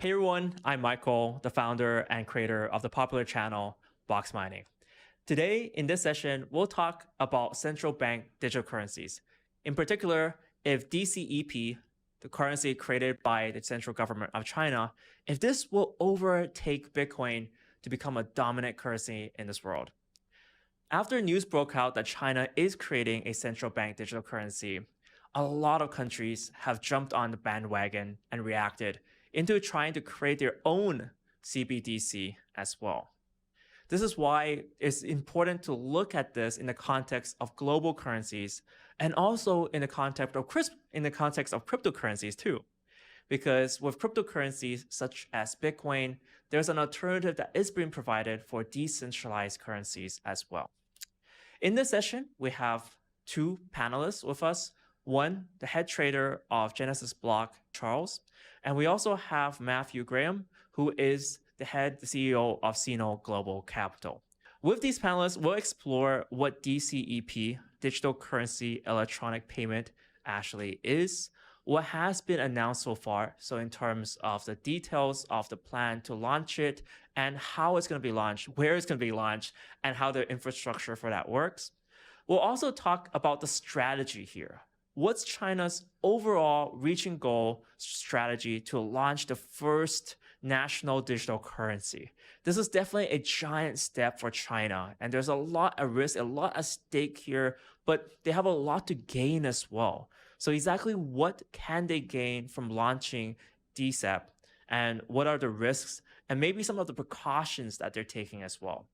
Hey everyone, I'm Michael, the founder and creator of the popular channel Box Mining. Today, in this session, we'll talk about central bank digital currencies. In particular, if DCEP, the currency created by the central government of China, if this will overtake Bitcoin to become a dominant currency in this world. After news broke out that China is creating a central bank digital currency, a lot of countries have jumped on the bandwagon and reacted into trying to create their own CBDC as well. This is why it's important to look at this in the context of global currencies and also in the context of cryptocurrencies too. Because with cryptocurrencies such as Bitcoin, there's an alternative that is being provided for decentralized currencies as well. In this session, we have two panelists with us. One, the head trader of Genesis Block, Charles, and we also have Matthew Graham, who is the CEO of Sino Global Capital. With these panelists, we'll explore what DCEP, digital currency electronic payment, actually is, what has been announced so far, so in terms of the details of the plan to launch it and how it's going to be launched, where it's going to be launched, and how the infrastructure for that works. We'll also talk about the strategy here. What's China's overall reaching goal strategy to launch the first national digital currency? This is definitely a giant step for China, and there's a lot at risk, a lot at stake here, but they have a lot to gain as well. So exactly what can they gain from launching DCEP, and what are the risks, and maybe some of the precautions that they're taking as well.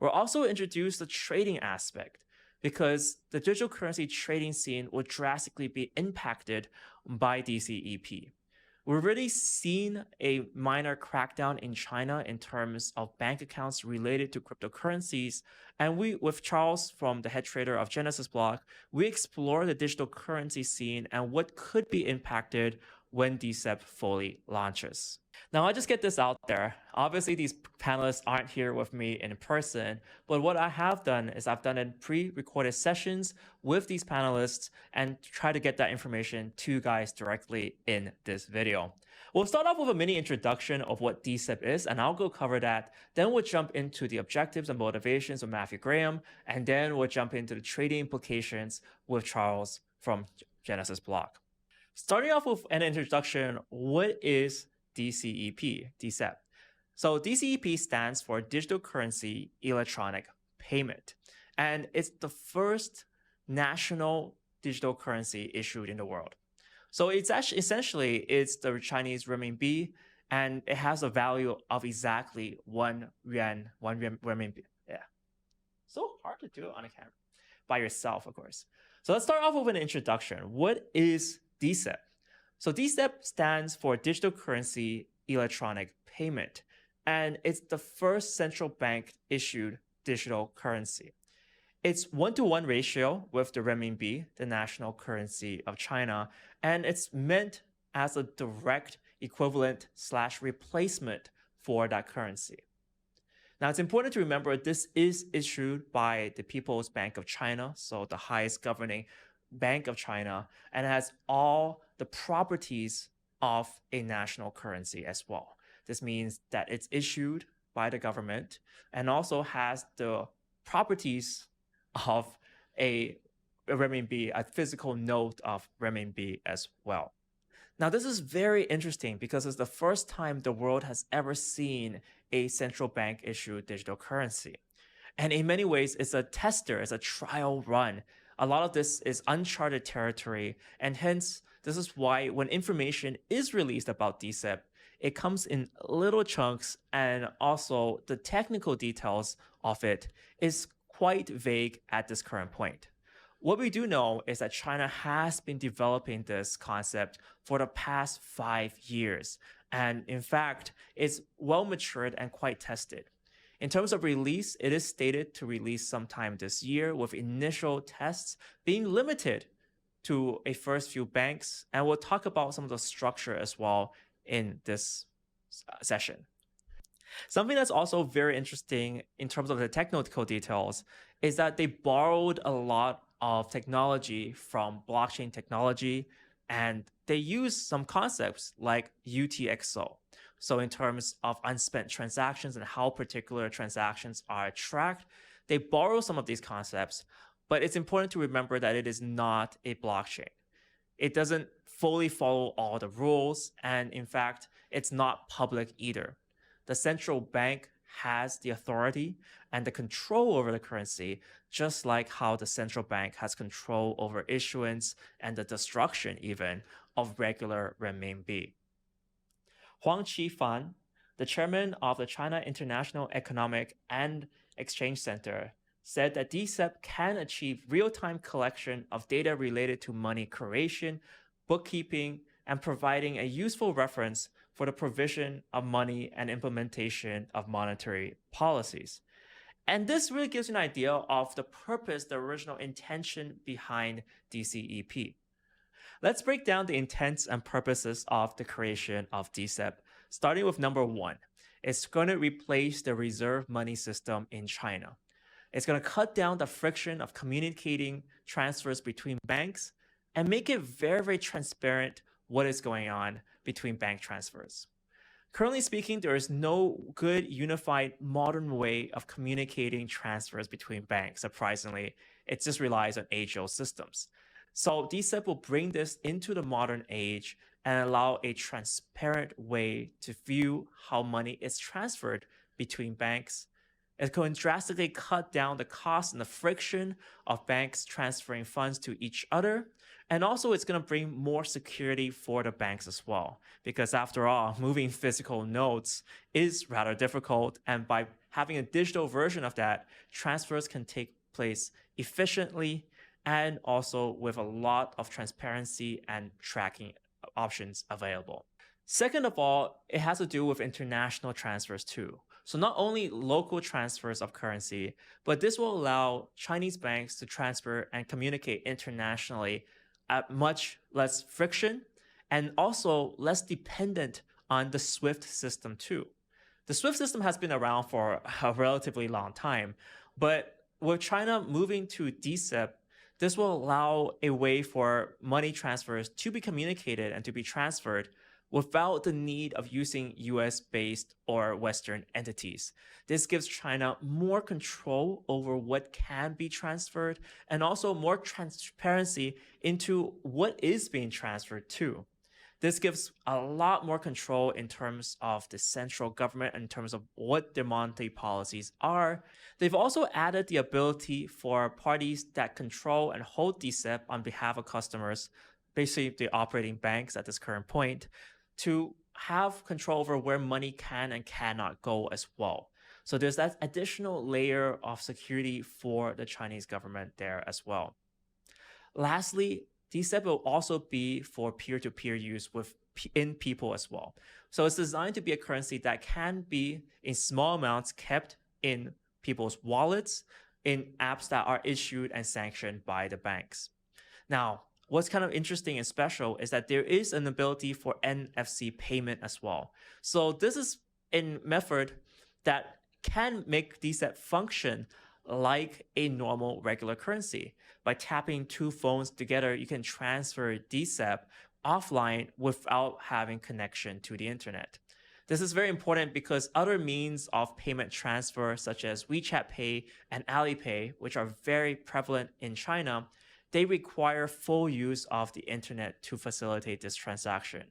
We'll also introduce the trading aspect, because the digital currency trading scene will drastically be impacted by DCEP. We've already seen a minor crackdown in China in terms of bank accounts related to cryptocurrencies. And with Charles from the head trader of Genesis Block, we explore the digital currency scene and what could be impacted when DCEP fully launches. Now, I'll just get this out there. Obviously, these panelists aren't here with me in person, but what I have done is I've done pre-recorded sessions with these panelists and try to get that information to you guys directly in this video. We'll start off with a mini introduction of what DCEP is, and I'll go cover that. Then we'll jump into the objectives and motivations of Matthew Graham, and then we'll jump into the trading implications with Charles from Genesis Block. Starting off with an introduction, what is DCEP? So DCEP stands for Digital Currency Electronic Payment, and it's the first national digital currency issued in the world. So it's actually it's the Chinese renminbi, and it has a value of exactly 1 yuan, 1 renminbi. Yeah, so hard to do it on a camera by yourself, of course. So let's start off with an introduction. What is DCEP? So DCEP stands for Digital Currency Electronic Payment, and it's the first central bank issued digital currency. It's 1-to-1 ratio with the renminbi, the national currency of China, and it's meant as a direct equivalent / replacement for that currency. Now, it's important to remember this is issued by the People's Bank of China, so the highest governing Bank of China, and has all the properties of a national currency as well. This means that it's issued by the government and also has the properties of a renminbi, a physical note of renminbi as well. Now, this is very interesting because it's the first time the world has ever seen a central bank issued digital currency. And in many ways, it's a tester, it's a trial run. A lot of this is uncharted territory, and hence, this is why when information is released about DCEP, it comes in little chunks, and also the technical details of it is quite vague at this current point. What we do know is that China has been developing this concept for the past 5 years, and in fact, it's well matured and quite tested. In terms of release, it is stated to release sometime this year, with initial tests being limited to a first few banks, and we'll talk about some of the structure as well in this session. Something that's also very interesting in terms of the technical details is that they borrowed a lot of technology from blockchain technology, and they use some concepts like UTXO. So in terms of unspent transactions and how particular transactions are tracked, they borrow some of these concepts, but it's important to remember that it is not a blockchain. It doesn't fully follow all the rules, and in fact, it's not public either. The central bank has the authority and the control over the currency, just like how the central bank has control over issuance and the destruction even of regular renminbi. Huang Qifan, the chairman of the China International Economic and Exchange Center, said that DCEP can achieve real-time collection of data related to money creation, bookkeeping, and providing a useful reference for the provision of money and implementation of monetary policies. And this really gives you an idea of the purpose, the original intention behind DCEP. Let's break down the intents and purposes of the creation of DCEP, starting with number one. It's going to replace the reserve money system in China. It's going to cut down the friction of communicating transfers between banks and make it very, very transparent what is going on between bank transfers. Currently speaking, there is no good unified modern way of communicating transfers between banks. Surprisingly, it just relies on age-old systems. So DCEP will bring this into the modern age and allow a transparent way to view how money is transferred between banks. It can drastically cut down the cost and the friction of banks transferring funds to each other. And also, it's going to bring more security for the banks as well. Because after all, moving physical notes is rather difficult. And by having a digital version of that, transfers can take place efficiently and also with a lot of transparency and tracking options available. Second of all, it has to do with international transfers too. So not only local transfers of currency, but this will allow Chinese banks to transfer and communicate internationally at much less friction and also less dependent on the SWIFT system too. The SWIFT system has been around for a relatively long time, but with China moving to DCEP, this will allow a way for money transfers to be communicated and to be transferred without the need of using US-based or Western entities. This gives China more control over what can be transferred and also more transparency into what is being transferred to. This gives a lot more control in terms of the central government, in terms of what their monetary policies are. They've also added the ability for parties that control and hold DCEP on behalf of customers, basically the operating banks at this current point, to have control over where money can and cannot go as well. So there's that additional layer of security for the Chinese government there as well. Lastly, DCEP will also be for peer-to-peer use within people as well. So it's designed to be a currency that can be in small amounts kept in people's wallets in apps that are issued and sanctioned by the banks. Now, what's kind of interesting and special is that there is an ability for NFC payment as well. So this is a method that can make DCEP function like a normal regular currency. By tapping two phones together, you can transfer DCEP offline without having connection to the internet. This is very important because other means of payment transfer, such as WeChat Pay and Alipay, which are very prevalent in China, they require full use of the internet to facilitate this transaction.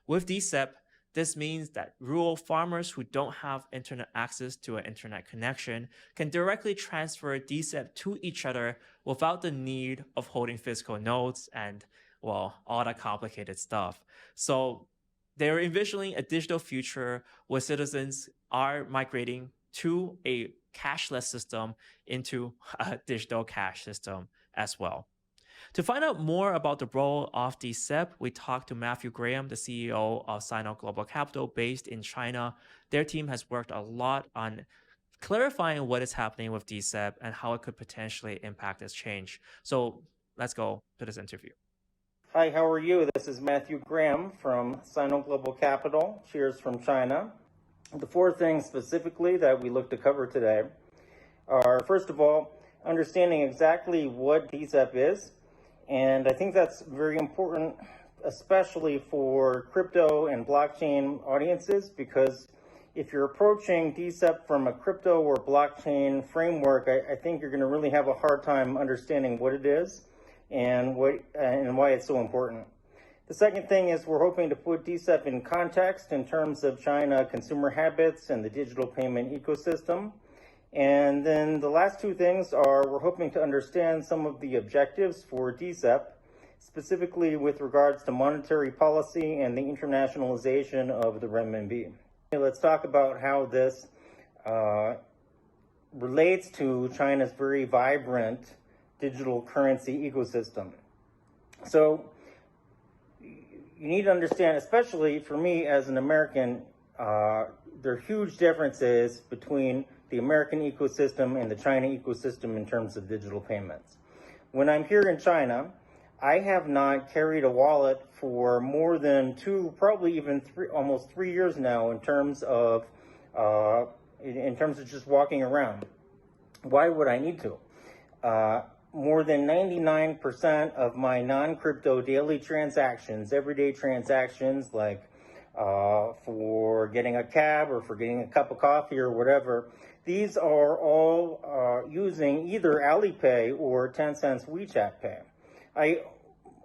With DCEP, this means that rural farmers who don't have internet access to an internet connection can directly transfer DCEP to each other without the need of holding physical notes and, well, all that complicated stuff. So they're envisioning a digital future where citizens are migrating to a cashless system into a digital cash system as well. To find out more about the role of DCEP, we talked to Matthew Graham, the CEO of Sino Global Capital based in China. Their team has worked a lot on clarifying what is happening with DCEP and how it could potentially impact this change. So let's go to this interview. Hi, how are you? This is Matthew Graham from Sino Global Capital. Cheers from China. The four things specifically that we look to cover today are, first of all, understanding exactly what DCEP is. And I think that's very important especially for crypto and blockchain audiences, because if you're approaching DCEP from a crypto or blockchain framework, I think you're going to really have a hard time understanding what it is and why it's so important. The second thing is we're hoping to put DCEP in context in terms of China consumer habits and the digital payment ecosystem. And then the last two things are we're hoping to understand some of the objectives for DCEP, specifically with regards to monetary policy and the internationalization of the renminbi. Let's talk about how this relates to China's very vibrant digital currency ecosystem. So you need to understand, especially for me as an American, there are huge differences between the American ecosystem and the China ecosystem in terms of digital payments. When I'm here in China, I have not carried a wallet for more than probably even almost 3 years now in terms of just walking around. Why would I need to? More than 99% of my non-crypto daily transactions, everyday transactions, like for getting a cab or for getting a cup of coffee or whatever, these are all using either Alipay or Tencent's WeChat Pay. I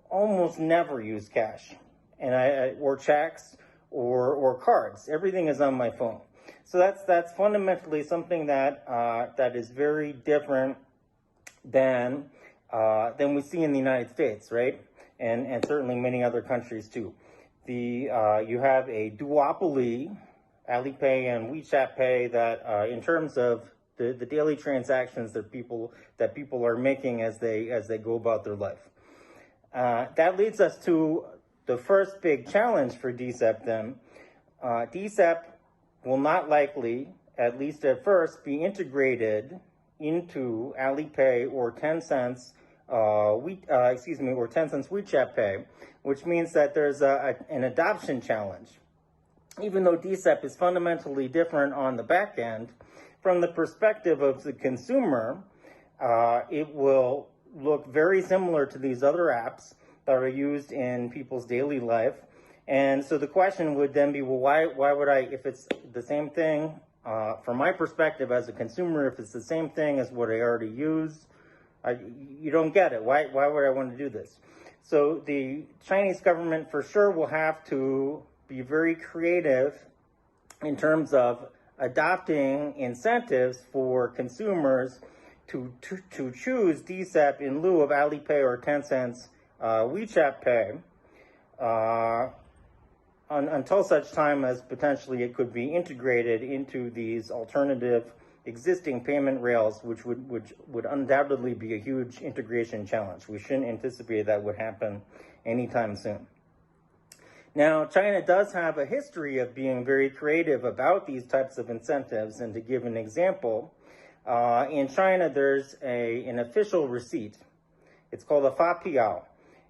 almost never use cash, or checks or cards. Everything is on my phone. So that's fundamentally something that is very different than we see in the United States, right? And certainly many other countries too. You have a duopoly, Alipay and WeChat Pay, that in terms of the daily transactions that people are making as they go about their life. That leads us to the first big challenge for DCEP then. DCEP will not likely, at least at first, be integrated into Alipay or Tencent's WeChat Pay, which means that there's an adoption challenge. Even though DCEP is fundamentally different on the back end, from the perspective of the consumer, it will look very similar to these other apps that are used in people's daily life. And so the question would then be, well, why would I, if it's the same thing, from my perspective as a consumer, if it's the same thing as what I already use, you don't get it. Why would I want to do this? So the Chinese government for sure will have to be very creative in terms of adopting incentives for consumers to choose DCEP in lieu of Alipay or Tencent's WeChat Pay until such time as potentially it could be integrated into these alternative existing payment rails, which would undoubtedly be a huge integration challenge. We shouldn't anticipate that would happen anytime soon. Now, China does have a history of being very creative about these types of incentives, and to give an example, in China there's an official receipt. It's called a fapiao.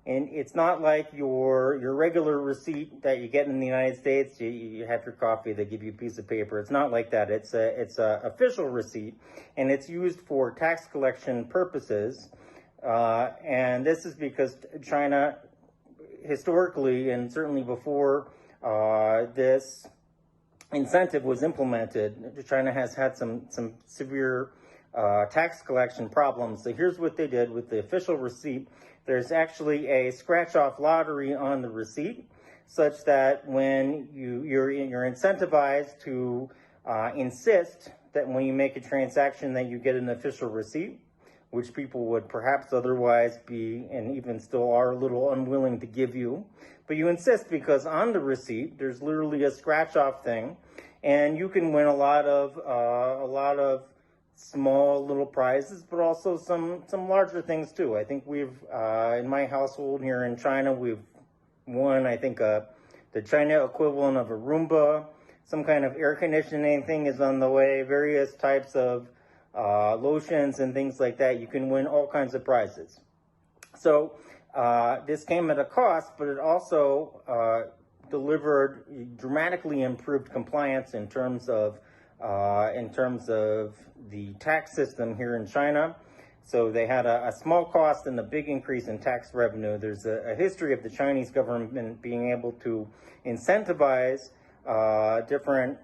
And it's not like your regular receipt that you get in the United States. You have your coffee, they give you a piece of paper. It's not like that. It's a official receipt, and it's used for tax collection purposes. And this is because China, historically, and certainly before this incentive was implemented, China has had some severe tax collection problems. So here's what they did with the official receipt. There's actually a scratch-off lottery on the receipt, such that when you're incentivized to insist that when you make a transaction that you get an official receipt, which people would perhaps otherwise be, and even still are, a little unwilling to give you. But you insist because on the receipt, there's literally a scratch-off thing, and you can win a lot of small little prizes, but also some larger things too. I think we've, in my household here in China, we've won, I think, the China equivalent of a Roomba. Some kind of air conditioning thing is on the way, various types of lotions and things like that. You can win all kinds of prizes. So this came at a cost, but it also delivered dramatically improved compliance in terms of the tax system here in China. So they had a small cost and a big increase in tax revenue. There's a history of the Chinese government being able to incentivize different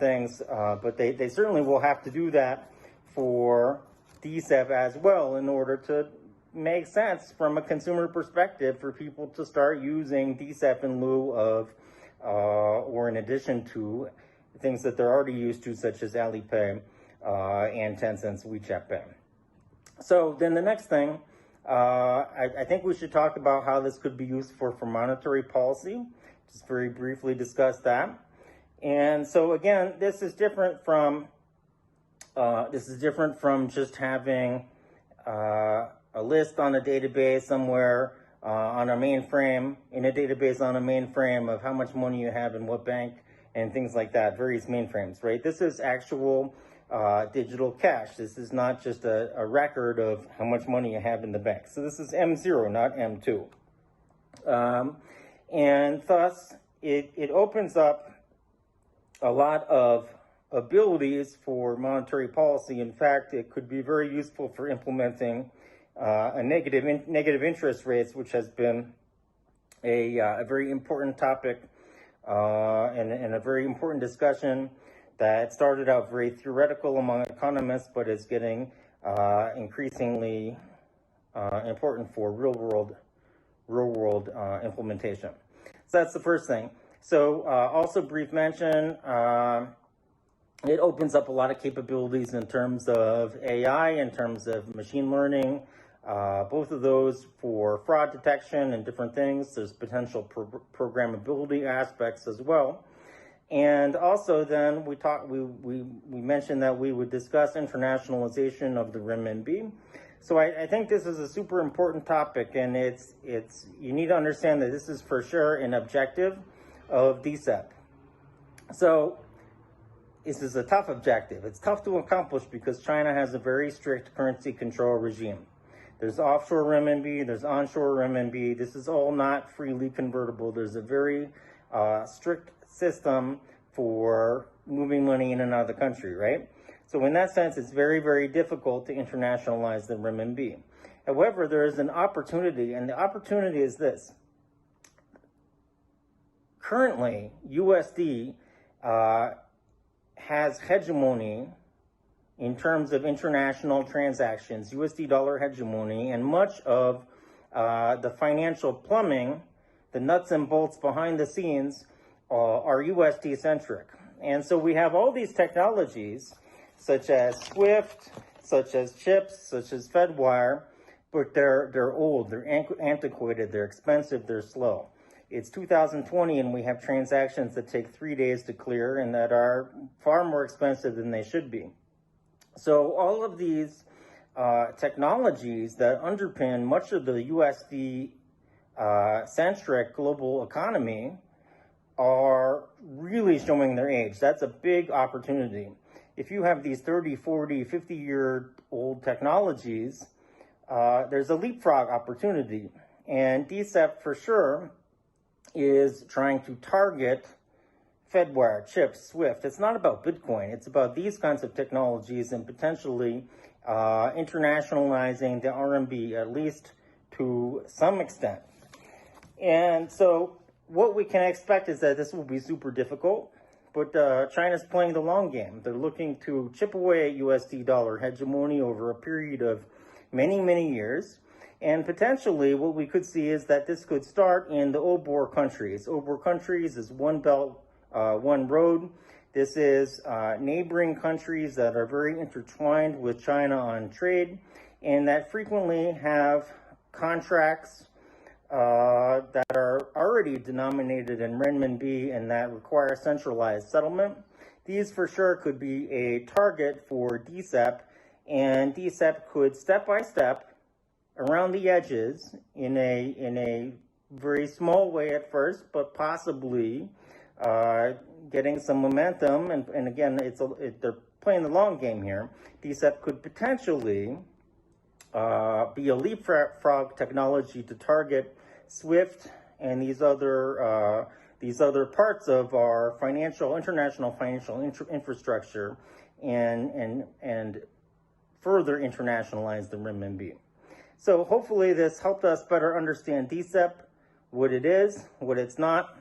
things, but they certainly will have to do that for DCEP as well in order to make sense from a consumer perspective for people to start using DCEP in lieu of or in addition to things that they're already used to, such as Alipay and Tencent's WeChat Pay. So then the next thing, I think we should talk about how this could be used for monetary policy. Just very briefly discuss that. And so again, this is different from just having a list on a database somewhere on a mainframe, in a database on a mainframe of how much money you have in what bank and things like that, various mainframes, right? This is actual digital cash. This is not just a record of how much money you have in the bank. So this is M0, not M2. And thus, it opens up a lot of abilities for monetary policy. In fact, it could be very useful for implementing negative interest rates, which has been a very important topic and a very important discussion that started out very theoretical among economists, but is getting increasingly important for real world implementation. So that's the first thing. So also brief mention, it opens up a lot of capabilities in terms of AI, in terms of machine learning, both of those for fraud detection and different things. There's potential programmability aspects as well. And also then we mentioned that we would discuss internationalization of the renminbi. So I think this is a super important topic, and you need to understand that this is for sure an objective of DCEP. So this is a tough objective. It's tough to accomplish because China has a very strict currency control regime. There's offshore renminbi, there's onshore renminbi. This is all not freely convertible. There's a very strict system for moving money in and out of the country, right? So in that sense, it's very, very difficult to internationalize the renminbi. However, there is an opportunity, and the opportunity is this. Currently, USD has hegemony in terms of international transactions, USD dollar hegemony, and much of the financial plumbing, the nuts and bolts behind the scenes, are USD centric. And so we have all these technologies, such as SWIFT, such as CHIPS, such as FedWire, but they're old, they're antiquated, they're expensive, they're slow. It's 2020 and we have transactions that take 3 days to clear and that are far more expensive than they should be. So all of these technologies that underpin much of the USD centric global economy are really showing their age. That's a big opportunity. If you have these 30, 40, 50-year-old technologies, there's a leapfrog opportunity. And DCEP for sure is trying to target FedWire, CHIPS, SWIFT. It's not about Bitcoin. It's about these kinds of technologies and potentially internationalizing the RMB, at least to some extent. And so what we can expect is that this will be super difficult, but China's playing the long game. They're looking to chip away at USD dollar hegemony over a period of many, many years. And potentially what we could see is that this could start in the OBOR countries. OBOR countries is one belt, one road. This is neighboring countries that are very intertwined with China on trade and that frequently have contracts that are already denominated in renminbi and that require centralized settlement. These for sure could be a target for DCEP, and DCEP could step by step around the edges in a very small way at first, but possibly getting some momentum. And again, they're playing the long game here. DCEP could potentially be a leapfrog technology to target SWIFT and these other parts of our international financial infrastructure, and further internationalize the renminbi. So hopefully this helped us better understand DCEP, what it is, what it's not,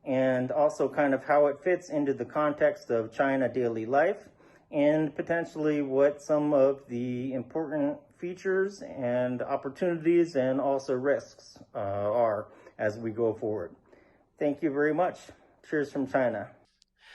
and also kind of how it fits into the context of China daily life, and potentially what some of the important features and opportunities and also risks are as we go forward. Thank you very much. Cheers from China.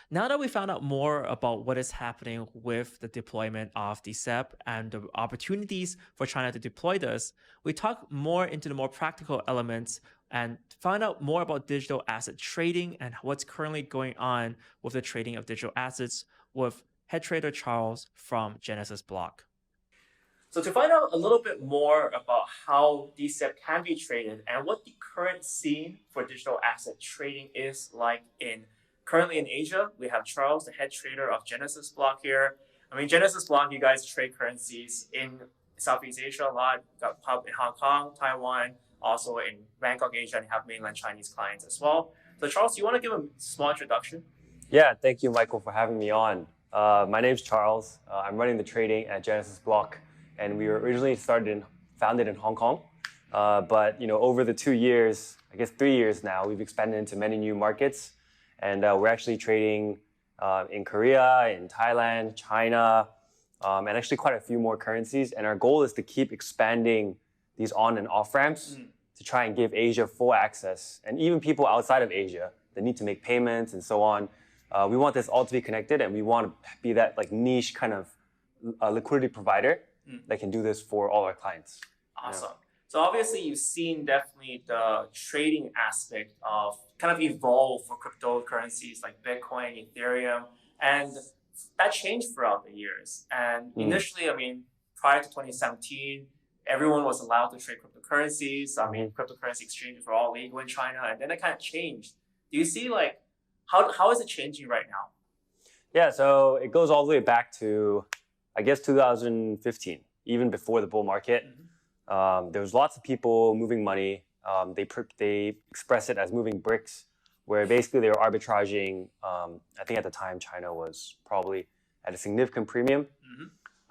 Now that we found out more about what is happening with the deployment of DCEP and the opportunities for China to deploy this, we talk more into the more practical elements and find out more about digital asset trading and what's currently going on with the trading of digital assets with head trader Charles from Genesis Block. So to find out a little bit more about how DCEP can be traded and what the current scene for digital asset trading is like currently in Asia, we have Charles, the head trader of Genesis Block here. I mean, Genesis Block, you guys trade currencies in Southeast Asia a lot. You've got hub in Hong Kong, Taiwan, also in Bangkok, Asia, and you have mainland Chinese clients as well. So Charles, you want to give a small introduction? Yeah, thank you, Michael, for having me on. My name's Charles. I'm running the trading at Genesis Block, and we were originally founded in Hong Kong. But over the 2 years, I guess 3 years now, we've expanded into many new markets. And we're actually trading in Korea, in Thailand, China, and actually quite a few more currencies. And our goal is to keep expanding these on and off ramps to try and give Asia full access. And even people outside of Asia that need to make payments and so on. We want this all to be connected, and we want to be that niche kind of liquidity provider that can do this for all our clients. Awesome. So obviously you've seen definitely the trading aspect of kind of evolve for cryptocurrencies like Bitcoin, Ethereum, and that changed throughout the years. And initially, I mean, prior to 2017, everyone was allowed to trade cryptocurrencies. I mean, cryptocurrency exchanges were all legal in China, and then it kind of changed. Do you see how is it changing right now? Yeah, so it goes all the way back to, I guess, 2015, even before the bull market. There was lots of people moving money. They express it as moving bricks, where basically they were arbitraging. I think at the time China was probably at a significant premium.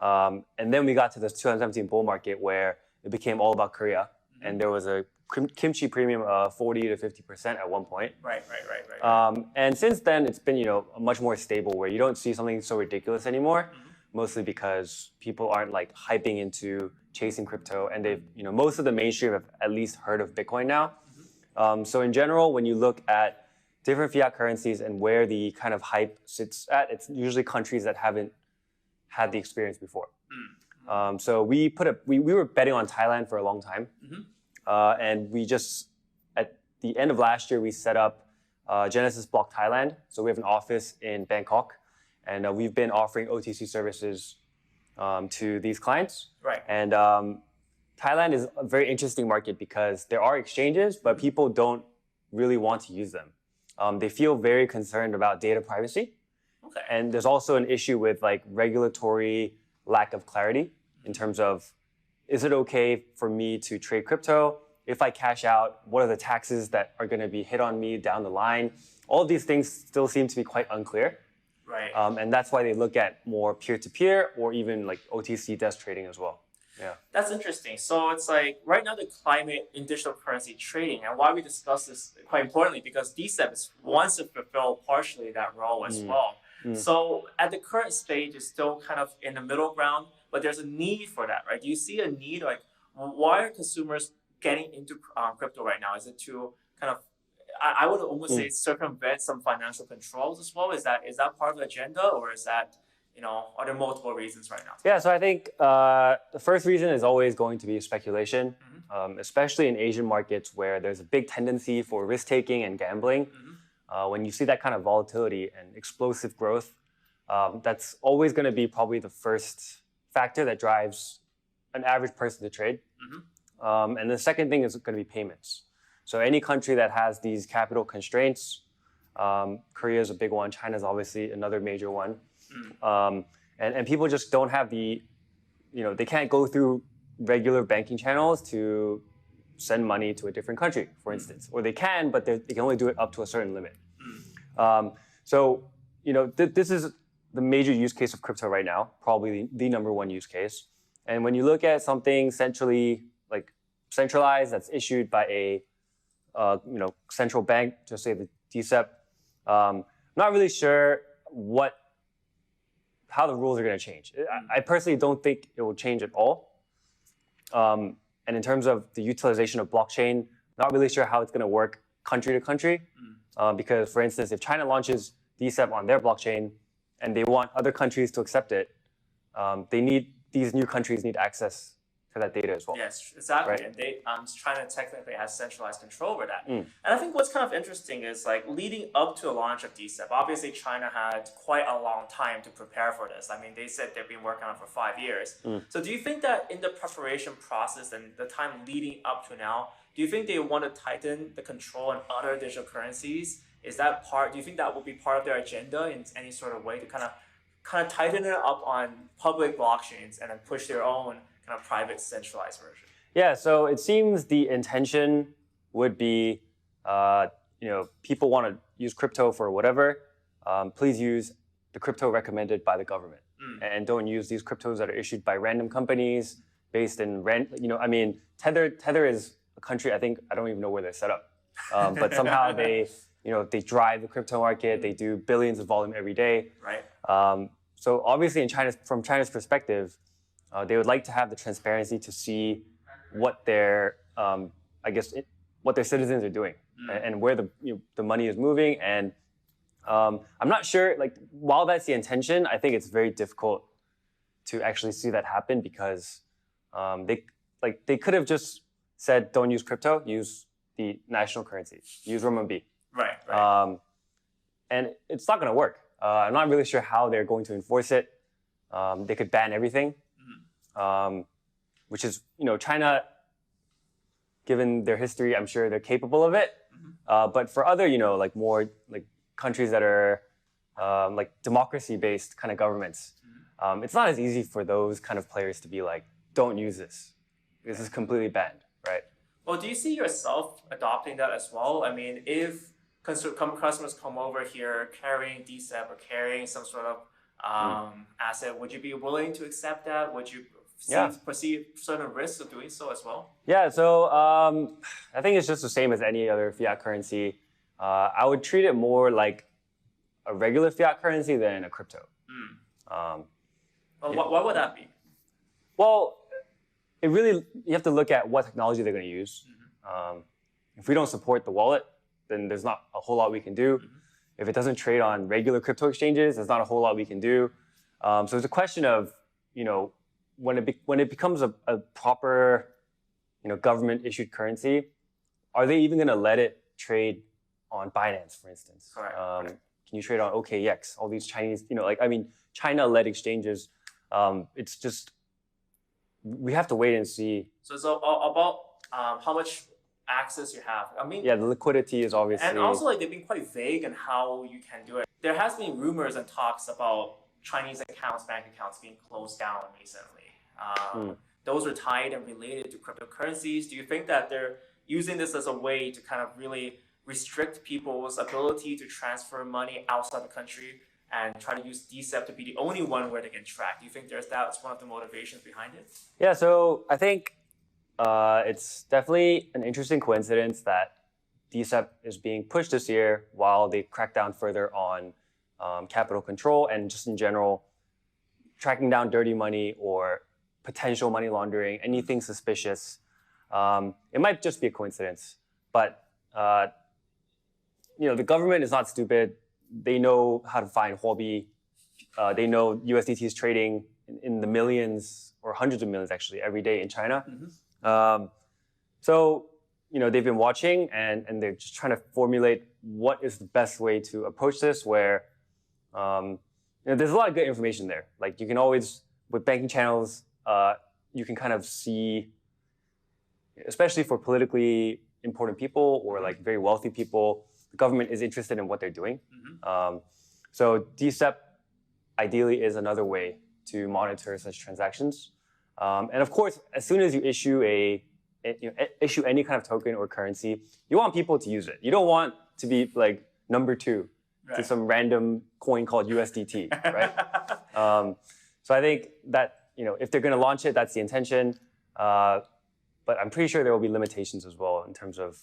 And then we got to this 2017 bull market where it became all about Korea, and there was a kimchi premium of 40 to 50% at one point. Right. And since then, it's been much more stable, where you don't see something so ridiculous anymore. Mostly because people aren't hyping into chasing crypto, and they've most of the mainstream have at least heard of Bitcoin now. So in general, when you look at different fiat currencies and where the kind of hype sits at, it's usually countries that haven't had the experience before. So we were betting on Thailand for a long time, and we just at the end of last year we set up Genesis Block Thailand. So we have an office in Bangkok. And we've been offering OTC services to these clients. Right. And Thailand is a very interesting market because there are exchanges, but people don't really want to use them. They feel very concerned about data privacy. Okay. And there's also an issue with regulatory lack of clarity in terms of, is it okay for me to trade crypto? If I cash out, what are the taxes that are going to be hit on me down the line? All of these things still seem to be quite unclear. Right. And that's why they look at more peer-to-peer or even OTC desk trading as well. Yeah. That's interesting. So it's right now the climate in digital currency trading, and why we discuss this quite importantly, because DCEP wants to fulfill partially that role as well. So at the current stage, it's still kind of in the middle ground, but there's a need for that, right? Do you see a need? Why are consumers getting into crypto right now? Is it to kind of I would almost say circumvent some financial controls as well. Is that part of the agenda, or is that are there multiple reasons right now? Yeah, so I think the first reason is always going to be speculation, especially in Asian markets where there's a big tendency for risk taking and gambling. When you see that kind of volatility and explosive growth, that's always going to be probably the first factor that drives an average person to trade. And the second thing is going to be payments. So any country that has these capital constraints, Korea is a big one, China is obviously another major one. And people just don't have they can't go through regular banking channels to send money to a different country, for instance. Or they can, but they can only do it up to a certain limit. This is the major use case of crypto right now, probably the number one use case. And when you look at something centralized that's issued by a central bank, just say the DCEP, I'm not really sure how the rules are going to change. I personally don't think it will change at all. And in terms of the utilization of blockchain, not really sure how it's going to work country to country. Because, for instance, if China launches DCEP on their blockchain and they want other countries to accept it, these new countries need access to that data as well. Yes, exactly. Right? And China technically has centralized control over that. And I think what's kind of interesting is like leading up to the launch of DCEP, obviously China had quite a long time to prepare for this. I mean, they said they've been working on it for 5 years. So do you think that in the preparation process and the time leading up to now, do you think they want to tighten the control on other digital currencies? Do you think that will be part of their agenda in any sort of way to kind of tighten it up on public blockchains and then push their own kind of private centralized version? Yeah, so it seems the intention would be, people want to use crypto for whatever. Please use the crypto recommended by the government, and don't use these cryptos that are issued by random companies based in Tether is a country, I don't even know where they're set up, but somehow they drive the crypto market. They do billions of volume every day. Right. So obviously, from China's perspective, they would like to have the transparency to see what their citizens are doing and where the money is moving. And I'm not sure. While that's the intention, I think it's very difficult to actually see that happen because they could have just said, don't use crypto, use the national currency, use renminbi. Right. And it's not going to work. I'm not really sure how they're going to enforce it. They could ban everything, which is, China, given their history, I'm sure they're capable of it. But for other, more countries that are democracy-based kind of governments, it's not as easy for those kind of players to be like, don't use this. This is completely banned, right? Well, do you see yourself adopting that as well? I mean, if customers come over here carrying DCEP or carrying some sort of asset, would you be willing to accept that? Would you perceive certain risks of doing so as well? Yeah, so I think it's just the same as any other fiat currency. I would treat it more like a regular fiat currency than a crypto. What would that be? Well, you have to look at what technology they're going to use. If we don't support the wallet, then there's not a whole lot we can do. If it doesn't trade on regular crypto exchanges, there's not a whole lot we can do. So it's a question of, when it becomes a proper, government-issued currency, are they even going to let it trade on Binance, for instance? Correct. Can you trade on OKX? All these Chinese, China-led exchanges. It's just, we have to wait and see. So it's about how much access you have. I mean, yeah, the liquidity is obviously, and also they've been quite vague on how you can do it. There has been rumors and talks about Chinese bank accounts being closed down recently. Those are tied and related to cryptocurrencies. Do you think that they're using this as a way to kind of really restrict people's ability to transfer money outside the country and try to use DCEP to be the only one where they can track? Do you think that's one of the motivations behind it? Yeah, so I think it's definitely an interesting coincidence that DCEP is being pushed this year while they crack down further on capital control and just in general tracking down dirty money or potential money laundering, anything suspicious. It might just be a coincidence, but the government is not stupid. They know how to find Huobi. They know USDT is trading in the millions or hundreds of millions actually every day in China. So they've been watching and they're just trying to formulate what is the best way to approach this. Where there's a lot of good information there. Like you can always with banking channels, you can kind of see, especially for politically important people or like very wealthy people, the government is interested in what they're doing. So DCEP ideally is another way to monitor such transactions. And of course, as soon as you issue issue any kind of token or currency, you want people to use it. You don't want to be like number 2 to some random coin called USDT, right? So I think that if they're going to launch it, that's the intention. But I'm pretty sure there will be limitations as well in terms of.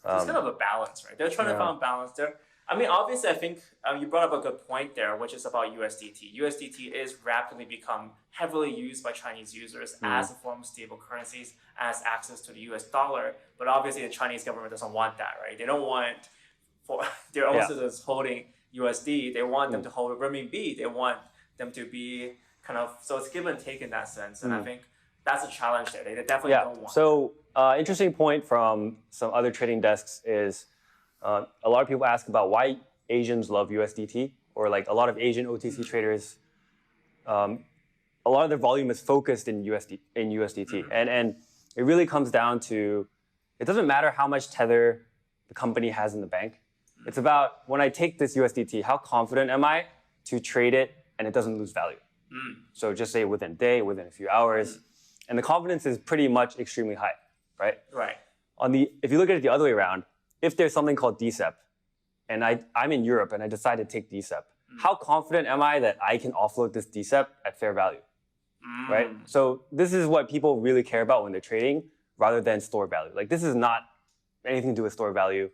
It's kind of a balance, right? They're trying to find balance there. I mean, obviously, I think you brought up a good point there, which is about USDT. USDT is rapidly become heavily used by Chinese users as a form of stable currencies, as access to the US dollar. But obviously, the Chinese government doesn't want that, right? They don't want their own citizens holding USD. They want them to hold renminbi. They want them to be kind of, so it's give and take in that sense. And I think that's a challenge there. They definitely don't want So interesting point from some other trading desks is a lot of people ask about why Asians love USDT, or like a lot of Asian OTC traders, a lot of their volume is focused in USDT. And it really comes down to, it doesn't matter how much tether the company has in the bank. It's about, when I take this USDT, how confident am I to trade it and it doesn't lose value? So just say within a day, within a few hours. And the confidence is pretty much extremely high, right? Right. If you look at it the other way around, if there's something called DCEP, and I'm in Europe and I decide to take DCEP, how confident am I that I can offload this DCEP at fair value, right? So this is what people really care about when they're trading, rather than store value. Like, this is not anything to do with store value.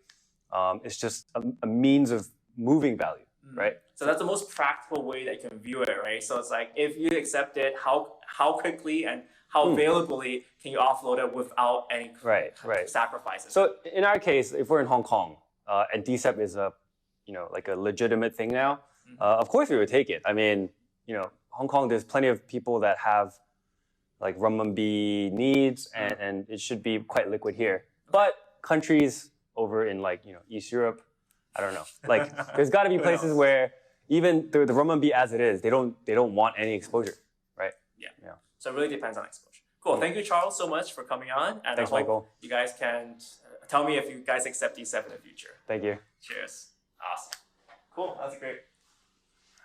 It's just a means of moving value, right? So that's the most practical way that you can view it, right? So it's like, if you accept it, how quickly and how availably can you offload it without any sacrifices? So in our case, if we're in Hong Kong, and DCEP is like a legitimate thing now, of course we would take it. I mean, Hong Kong, there's plenty of people that have like renminbi needs, and it should be quite liquid here. But countries over in East Europe, I don't know. Like, there's got to be places where even the renminbi as it is, they don't want any exposure, right? Yeah. So it really depends on exposure. Cool. Thank you, Charles, so much for coming on. And Thanks, I hope Michael. you guys can tell me if you guys accept DCEP in the future. Thank you. Cheers. Awesome. Cool. That's great.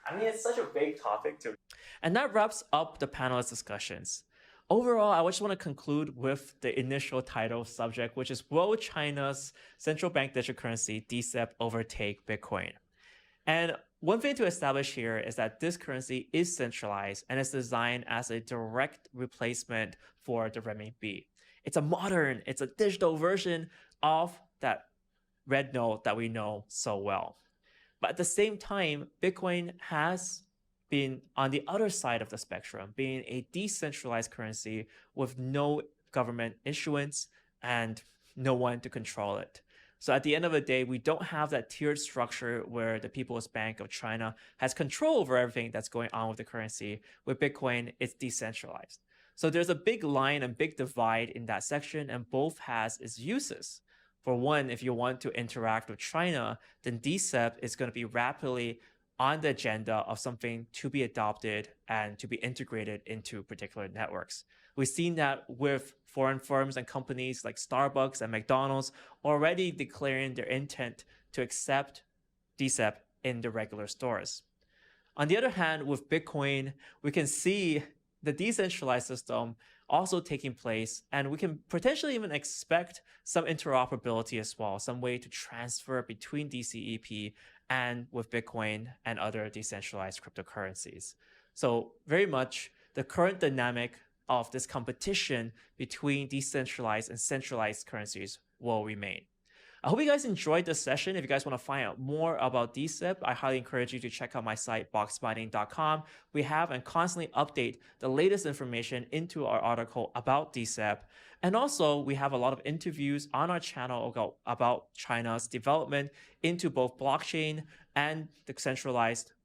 I mean, it's such a big topic too. And that wraps up the panelist discussions. Overall, I just want to conclude with the initial title subject, which is, will China's central bank digital currency DCEP overtake Bitcoin? And one thing to establish here is that this currency is centralized and is designed as a direct replacement for the renminbi. It's a digital version of that red note that we know so well. But at the same time, Bitcoin has been on the other side of the spectrum, being a decentralized currency with no government issuance and no one to control it. So at the end of the day, we don't have that tiered structure where the People's Bank of China has control over everything that's going on with the currency. With Bitcoin, it's decentralized. So there's a big line and big divide in that section, and both has its uses. For one, if you want to interact with China, then DCEP is going to be rapidly on the agenda of something to be adopted and to be integrated into particular networks. We've seen that with foreign firms and companies like Starbucks and McDonald's already declaring their intent to accept DCEP in the regular stores. On the other hand, with Bitcoin, we can see the decentralized system also taking place, and we can potentially even expect some interoperability as well, some way to transfer between DCEP and with Bitcoin and other decentralized cryptocurrencies. So very much the current dynamic of this competition between decentralized and centralized currencies will remain. I hope you guys enjoyed this session. If you guys want to find out more about DCEP, I highly encourage you to check out my site, boxmining.com. We have and constantly update the latest information into our article about DCEP. And also, we have a lot of interviews on our channel about China's development into both blockchain and the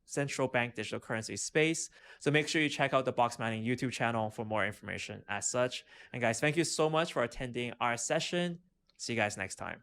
central bank digital currency space. So make sure you check out the Box Mining YouTube channel for more information as such. And guys, thank you so much for attending our session. See you guys next time.